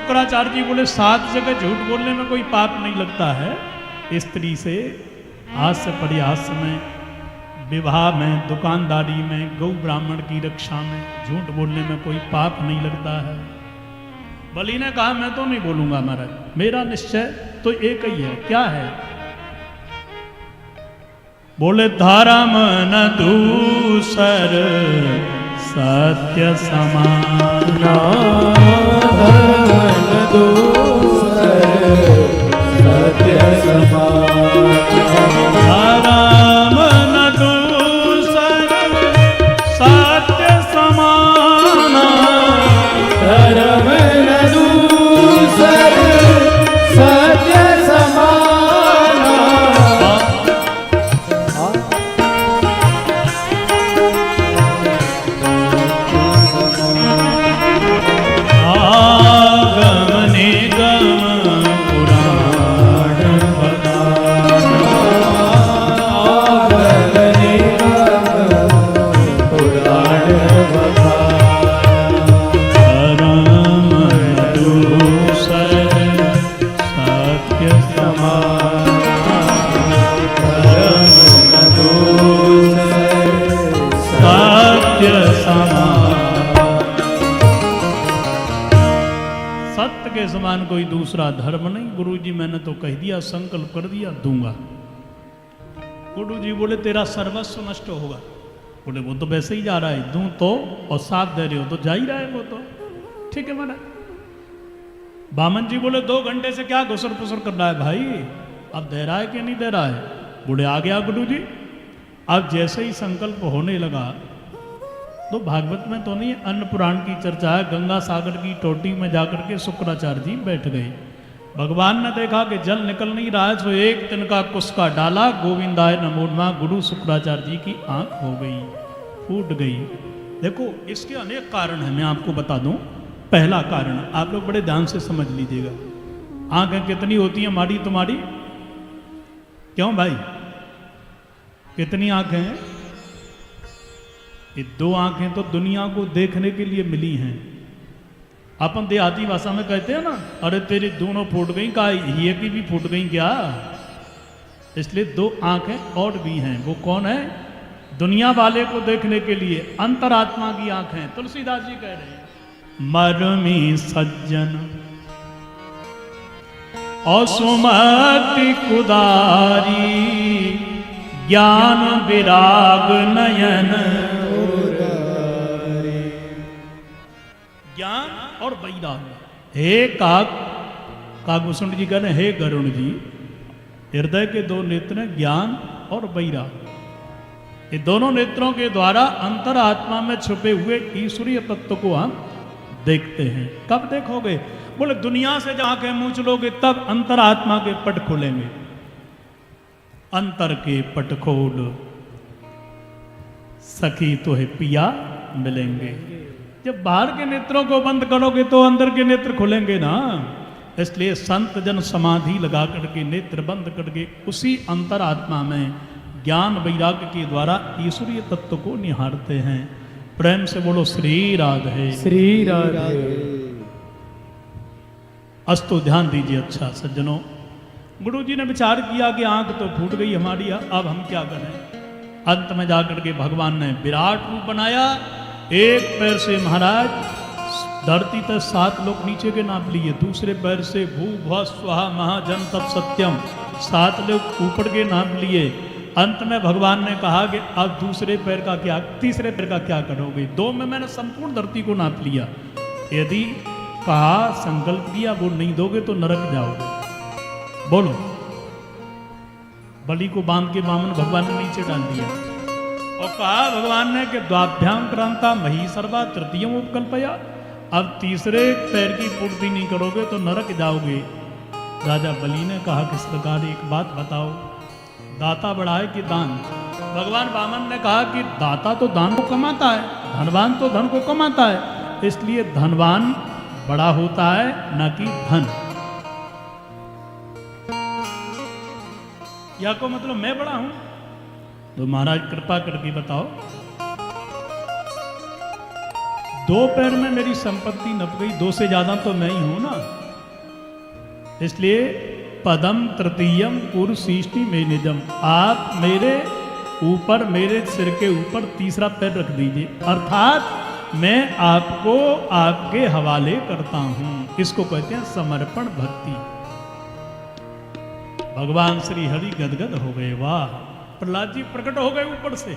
शुक्राचार्य जी बोले 7 जगह झूठ बोलने में कोई पाप नहीं लगता है। स्त्री से हास्य परिहास में, विवाह में, दुकानदारी में, गौ ब्राह्मण की रक्षा में झूठ बोलने में कोई पाप नहीं लगता है। बलि ने कहा मैं तो नहीं बोलूंगा महाराज, मेरा निश्चय तो एक ही है। क्या है? बोले धर्म न दूसर सत्य समान, धर्म न दूसर सत्य समान, धर्म न दूसर सत्य समान, धर्म न दूसर सत्य समान। आगम निगम पुराण बताना, आगम निगम पुराण बताना, धर्म दूसर सत्य समान, धर्म न दूसर सत्य समान। सत्य के समान कोई दूसरा धर्म नहीं। गुरुजी मैंने तो कह दिया, संकल्प कर दिया, दूंगा। गुरुजी बोले तेरा सर्वस्व नष्ट होगा। बोले वो तो वैसे ही जा रहा है, दूं तो, और साथ दे रहे हो तो जा ही रहा है वो तो। ठीक है महाराज। बामन जी बोले 2 घंटे से क्या घुसर फुसर कर रहा है भाई, अब दे रहा है कि नहीं दे रहा है? बोले आ गया गुरुजी। अब जैसे ही संकल्प होने लगा तो भागवत में तो नहीं, अन्न पुराण की चर्चा है। गंगा सागर की टोटी में जाकर के शुक्राचार्य जी बैठ गए। भगवान ने देखा कि जल निकल नहीं रहा है, तो एक तिनका कुस्का डाला, गोविंदाय नमो नमः। गुरु शुक्राचार्य जी की आंख हो गई, फूट गई। देखो इसके अनेक कारण हैं, मैं आपको बता दूं। पहला कारण आप लोग बड़े ध्यान से समझ लीजिएगा। आंखें कितनी होती हैं हमारी तुम्हारी? क्यों भाई, कितनी आंखें हैं? ये 2 आंखें तो दुनिया को देखने के लिए मिली हैं। अपन देहाती भाषा में कहते हैं ना, अरे तेरी दोनों फूट गई, का ये की भी फूट गई क्या? इसलिए 2 आंखें और भी हैं। वो कौन है? दुनिया वाले को देखने के लिए अंतरात्मा की आंखें। तुलसीदास जी कह रहे हैं, मरमी सज्जन और सुमति कुदारी, ज्ञान विराग नयन, ज्ञान और वैराग। हे काकभूषण जी कह रहे हे गरुण जी, हृदय के 2 नेत्र हैं, ज्ञान और वैराग। ये दोनों नेत्रों के द्वारा अंतरात्मा में छुपे हुए ईश्वरीय तत्व को हम देखते हैं। कब देखोगे? बोले दुनिया से जहां के मुंह चलोगे तब अंतरात्मा के पट खोलेंगे। अंतर के पट खोल, सखी तो है पिया मिलेंगे। जब बाहर के नेत्रों को बंद करोगे तो अंदर के नेत्र खुलेंगे ना। इसलिए संत जन समाधि लगा करके नेत्र बंद करके उसी अंतरात्मा में ज्ञान वैराग्य के द्वारा ईश्वरीय तत्व को निहारते हैं। प्रेम से बोलो श्री राधे, श्री राधे। अस्तु ध्यान दीजिए। अच्छा सज्जनों, गुरु जी ने विचार किया कि आंख तो फूट गई हमारी, अब हम क्या करें? अंत में जाकर के भगवान ने विराट रूप बनाया। एक पैर से महाराज धरती तक 7 लोक नीचे के नाप लिए, दूसरे पैर से भू भुव स्वहा महाजन तप सत्यम 7 लोक ऊपर के नाप लिए। अंत में भगवान ने कहा कि अब दूसरे पैर का क्या, तीसरे पैर का क्या करोगे? 2 में मैंने संपूर्ण धरती को नाप लिया। यदि कहा, संकल्प किया, वो नहीं दोगे तो नरक जाओगे। बोलो। बलि को बांध के वामन भगवान ने नीचे डाल दिया और कहा भगवान ने कि द्वाभ्याम क्रांता मही सर्वा तृतीयम उपकल्पया, अब तीसरे पैर की पूर्ति नहीं करोगे तो नरक जाओगे। राजा बलि ने कहा किस प्रकार? एक बात बताओ, दाता बड़ा है कि दान? भगवान वामन ने कहा कि दाता तो दान को कमाता है, धनवान तो धन को कमाता है, इसलिए धनवान बड़ा होता है न कि धन। या को मतलब मैं बड़ा हूं? तो महाराज कृपा करके बताओ। 2 पैर में मेरी संपत्ति नप गई, 2 से ज्यादा तो मैं ही हूं ना। इसलिए पदम तृतीयम पुरुषिष्टि में निजम, आप मेरे ऊपर, मेरे सिर के ऊपर तीसरा पैर रख दीजिए, अर्थात मैं आपको आपके हवाले करता हूं। इसको कहते हैं समर्पण भक्ति। भगवान श्री हरि गदगद हो गए, वाह, प्रहलाद जी प्रकट हो गए ऊपर से।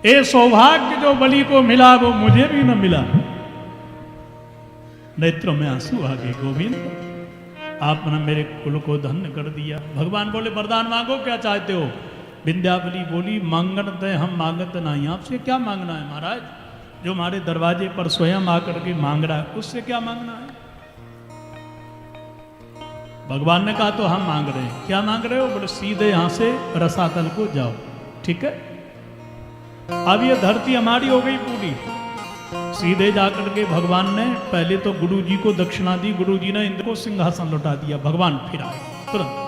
ए सौभाग्य जो बलि को मिला वो मुझे भी न मिला। नेत्रों में आंसू आ गए, गोविंद आपने मेरे कुल को धन्य कर दिया। भगवान बोले वरदान मांगो, क्या चाहते हो? विंध्यावली बोली मांगन दे हम मांगत नहीं। आपसे क्या मांगना है महाराज? जो हमारे दरवाजे पर स्वयं आकर के मांग रहा है, उससे क्या मांगना है? भगवान ने कहा तो हम मांग रहे हैं। क्या मांग रहे हो? बोले सीधे यहां से रसातल को जाओ। ठीक है, अब ये धरती हमारी हो गई पूरी। सीधे जाकर के भगवान ने पहले तो गुरु जी को दक्षिणा दी, गुरु जी ने इंद्र को सिंहासन लौटा दिया। भगवान फिर आए तुरंत।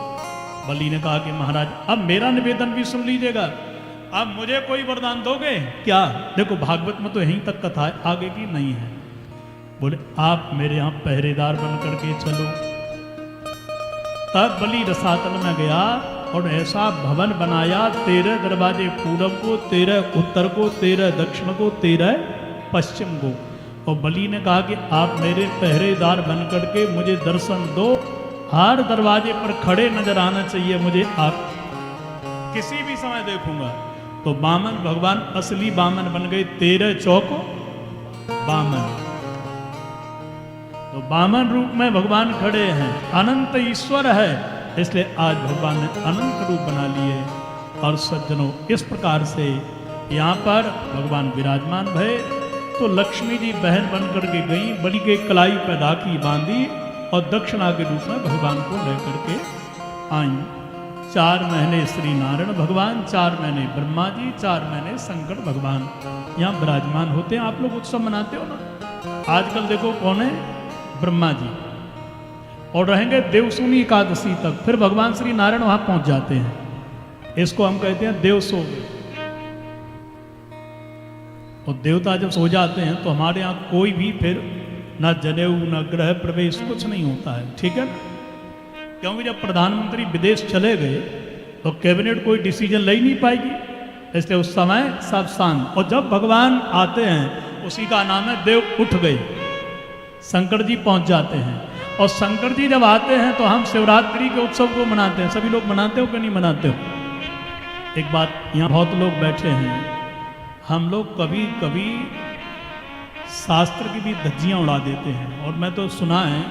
बलि ने कहा कि महाराज अब मेरा निवेदन भी सुन लीजिएगा, अब मुझे कोई वरदान दोगे क्या? देखो भागवत में तो यहीं तक कथा है, आगे की नहीं है। बोले आप मेरे यहाँ पहरेदार बन करके चलो। तब बलि रसातल में गया और ऐसा भवन बनाया, 13 दरवाजे पूरब को, 13 उत्तर को, 13 दक्षिण को, 13 पश्चिम को। और बलि ने कहा कि आप मेरे पहरेदार बन करके मुझे दर्शन दो, हर दरवाजे पर खड़े नजर आना चाहिए मुझे, आप किसी भी समय देखूंगा। तो बामन भगवान असली बामन बन गए, 13 चौक बामन। तो बामन रूप में भगवान खड़े हैं, अनंत ईश्वर है, इसलिए आज भगवान ने अनंत रूप बना लिए। और सज्जनों इस प्रकार से यहाँ पर भगवान विराजमान भये। तो लक्ष्मी जी बहन बन करके गई, बलि के कलाई पर राखी बांधी और दक्षिणा के रूप में भगवान को लेकर के आई। 4 महीने श्री नारायण भगवान, 4 महीने ब्रह्मा जी, 4 महीने शंकर भगवान यहाँ विराजमान होते हैं। आप लोग उत्सव मनाते हो ना? आजकल देखो कौन है? ब्रह्मा जी, और रहेंगे देवसूनी एकादशी तक, फिर भगवान श्री नारायण वहां पहुंच जाते हैं। इसको हम कहते हैं देव सो गए। और देवता जब सो जाते हैं तो हमारे यहाँ कोई भी फिर ना जनेऊ ना ग्रह प्रवेश कुछ नहीं होता है, ठीक है ना? क्योंकि जब प्रधानमंत्री विदेश चले गए तो कैबिनेट कोई डिसीजन ले ही नहीं पाएगी, इसलिए उस समय सब शांत। और जब भगवान आते हैं उसी का नाम है देव उठ गए। शंकर जी पहुंच जाते हैं, और शंकर जी जब आते हैं तो हम शिवरात्रि के उत्सव को मनाते हैं। सभी लोग मनाते हो कि नहीं मनाते हो? एक बात, यहाँ बहुत लोग बैठे हैं, हम लोग कभी कभी शास्त्र की भी धज्जियाँ उड़ा देते हैं। और मैं तो सुना है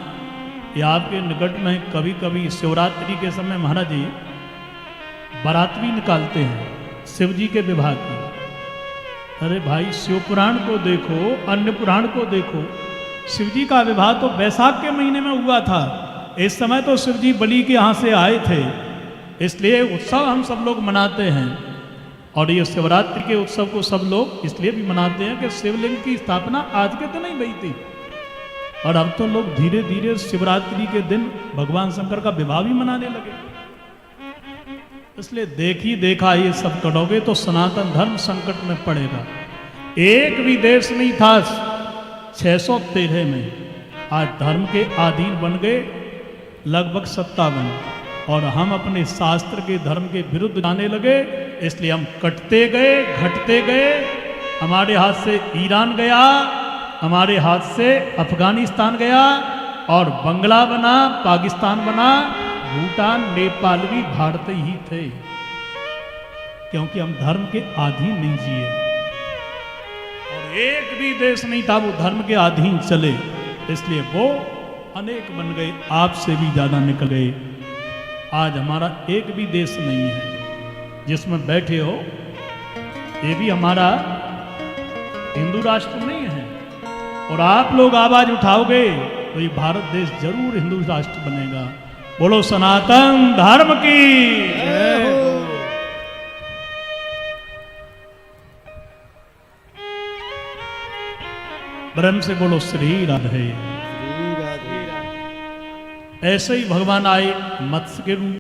कि आपके निकट में कभी कभी शिवरात्रि के समय महाराज जी बारात भी निकालते हैं शिव जी के विवाह की। अरे भाई, शिव पुराण को देखो, अन्य पुराण को देखो, शिव जी का विवाह तो वैशाख के महीने में हुआ था। इस समय तो शिव जी बलि के यहाँ से आए थे, इसलिए उत्सव हम सब लोग मनाते हैं। और ये शिवरात्रि के उत्सव को सब लोग इसलिए भी मनाते हैं कि शिवलिंग की स्थापना आज के दिन ही हुई थी। और अब तो लोग धीरे धीरे शिवरात्रि के दिन भगवान शंकर का विवाह भी मनाने लगे। इसलिए देखी देखा ये सब करोगे तो सनातन धर्म संकट में पड़ेगा। एक भी देश नहीं था 613 में, आज धर्म के अधीन बन गए लगभग 57, और हम अपने शास्त्र के धर्म के विरुद्ध जाने लगे। इसलिए हम कटते गए, घटते गए। हमारे हाथ से ईरान गया, हमारे हाथ से अफगानिस्तान गया, और बंगला बना, पाकिस्तान बना, भूटान, नेपाल भी भारत ही थे, क्योंकि हम धर्म के अधीन नहीं जिए। और एक भी देश नहीं था वो धर्म के अधीन चले, इसलिए वो अनेक बन गए, आपसे भी ज्यादा निकल गए। आज हमारा एक भी देश नहीं है जिसमें बैठे हो, ये भी हमारा हिंदू राष्ट्र नहीं है। और आप लोग आवाज उठाओगे तो ये भारत देश जरूर हिंदू राष्ट्र बनेगा। बोलो सनातन धर्म की जय हो। ब्रह्म से बोलो श्री राधे। ऐसे ही भगवान आए मत्स्य के रूप